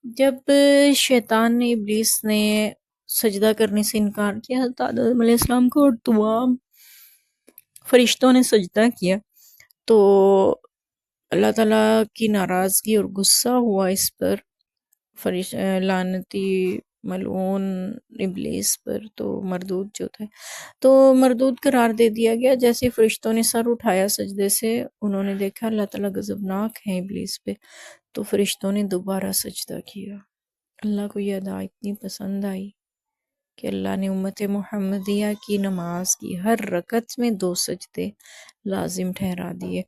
جب شیطان نے ابلیس نے سجدہ کرنے سے انکار کیا حضرت آدم علیہ السلام کو اور تمام فرشتوں نے سجدہ کیا تو اللہ تعالیٰ کی ناراضگی اور غصہ ہوا اس پر، لعنتی ملعون ابلیس پر، تو مردود جو تھے تو مردود قرار دے دیا گیا۔ جیسے فرشتوں نے سر اٹھایا سجدے سے، انہوں نے دیکھا اللہ تعالیٰ غضبناک ہے ابلیس پہ، تو فرشتوں نے دوبارہ سجدہ کیا۔ اللہ کو یہ ادا اتنی پسند آئی کہ اللہ نے امت محمدیہ کی نماز کی ہر رکعت میں 2 سجدے لازم ٹھہرا دیے۔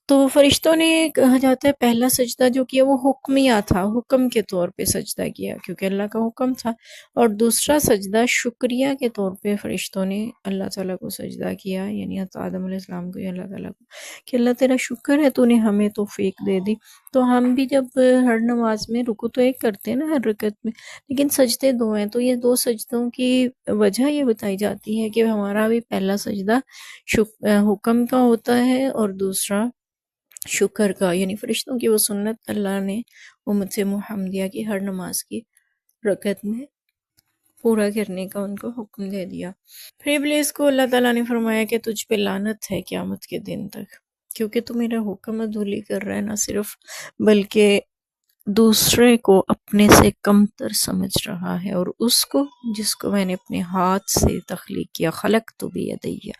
تو فرشتوں نے، کہا جاتا ہے پہلا سجدہ جو کیا وہ حکمیہ تھا، حکم کے طور پہ سجدہ کیا کیونکہ اللہ کا حکم تھا، اور دوسرا سجدہ شکریہ کے طور پہ فرشتوں نے اللہ تعالیٰ کو سجدہ کیا، یعنی حضرت آدم علیہ السلام کو یا اللہ تعالیٰ کو، کہ اللہ تیرا شکر ہے تو نے ہمیں توفیق دے دی۔ تو ہم بھی جب ہر نماز میں رکوع تو ایک کرتے ہیں نا ہر رکعت میں، لیکن سجدے 2 ہیں، تو یہ 2 سجدوں کی وجہ یہ بتائی جاتی ہے کہ ہمارا بھی پہلا سجدہ حکم کا ہوتا ہے اور دوسرا شکر کا، یعنی فرشتوں کی وہ سنت اللہ نے امت محمدیہ کی ہر نماز کی رکعت میں پورا کرنے کا ان کو حکم دے دیا۔ پھر ابلیس کو اللہ تعالیٰ نے فرمایا کہ تجھ پہ لعنت ہے قیامت کے دن تک، کیونکہ تو میرا حکم عدولی کر رہا ہے، نہ صرف بلکہ دوسرے کو اپنے سے کمتر سمجھ رہا ہے، اور اس کو جس کو میں نے اپنے ہاتھ سے تخلیق کیا، خلق تو بھی یدیہ،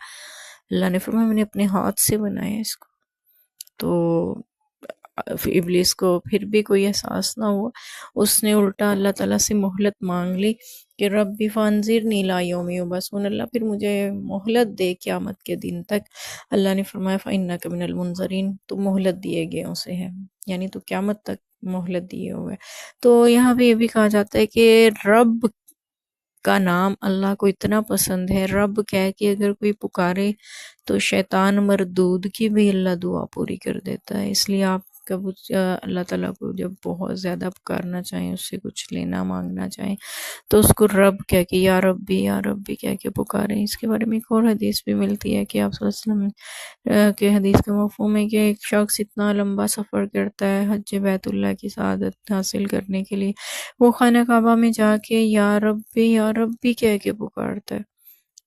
اللہ نے فرمایا میں نے اپنے ہاتھ سے بنایا اس کو۔ تو ابلیس کو پھر بھی کوئی احساس نہ ہوا، اس نے الٹا اللہ تعالیٰ سے مہلت مانگ لی کہ ربی فانظرنی الی یوم یبعثون، اللہ پھر مجھے مہلت دے قیامت کے دن تک۔ اللہ نے فرمایا فإنک من المنظرین، تو مہلت دیے گئے اسے ہے، یعنی تو قیامت تک مہلت دیے ہوئے۔ تو یہاں پہ یہ بھی کہا جاتا ہے کہ رب کا نام اللہ کو اتنا پسند ہے، رب کہہ کے اگر کوئی پکارے تو شیطان مردود کی بھی اللہ دعا پوری کر دیتا ہے۔ اس لیے آپ کب اللہ تعالیٰ کو جب بہت زیادہ پکارنا چاہیں، اس سے کچھ لینا مانگنا چاہیں، تو اس کو رب کہہ کے یا ربی کہہ کے پکاریں۔ اس کے بارے میں ایک اور حدیث بھی ملتی ہے کہ آپ صلی اللہ علیہ وسلم کے حدیث کا مفہوم ہے کہ ایک شخص اتنا لمبا سفر کرتا ہے حج بیت اللہ کی سعادت حاصل کرنے کے لیے، وہ خانہ کعبہ میں جا کے یا ربی کہہ کے پکارتا ہے،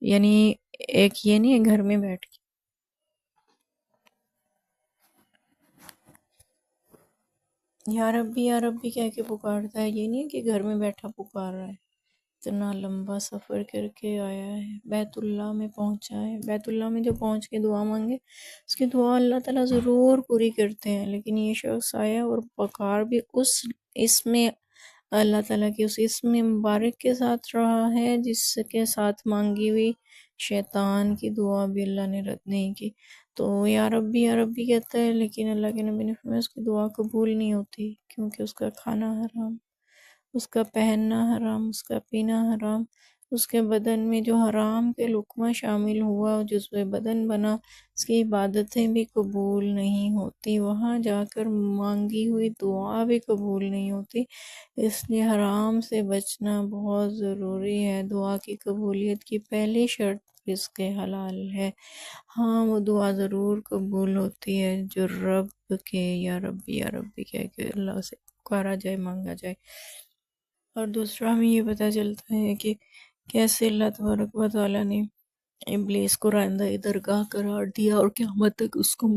یعنی ایک یہ نہیں ہے گھر میں بیٹھ کے، یا ربی کہہ کے پکارتا ہے، یہ نہیں ہے کہ گھر میں بیٹھا پکار رہا ہے، اتنا لمبا سفر کر کے آیا ہے، بیت اللہ میں پہنچا ہے، بیت اللہ میں جو پہنچ کے دعا مانگے اس کی دعا اللہ تعالیٰ ضرور پوری کرتے ہیں، لیکن یہ شخص آیا اور پکار بھی اس میں اللہ تعالیٰ کی اس اسم مبارک کے ساتھ رہا ہے جس کے ساتھ مانگی ہوئی شیطان کی دعا بھی اللہ نے رد نہیں کی، تو یا ربی کہتا ہے، لیکن اللہ کے نبی نے فرمایا اس کی دعا قبول نہیں ہوتی، کیونکہ اس کا کھانا حرام، اس کا پہننا حرام، اس کا پینا حرام، اس کے بدن میں جو حرام کے لقمہ شامل ہوا جزو بدن بنا، اس کی عبادتیں بھی قبول نہیں ہوتی، وہاں جا کر مانگی ہوئی دعا بھی قبول نہیں ہوتی، اس لیے حرام سے بچنا بہت ضروری ہے۔ دعا کی قبولیت کی پہلی شرط رزق حلال ہے، ہاں وہ دعا ضرور قبول ہوتی ہے جو رب کے یا ربی کہہ کے اللہ سے پکارا جائے، مانگا جائے۔ اور دوسرا ہمیں یہ پتہ چلتا ہے کہ کیسے اللہ تبارک و تعالیٰ نے ابلیس کو رائندہ درگاہ قرار دیا اور قیامت تک اس کو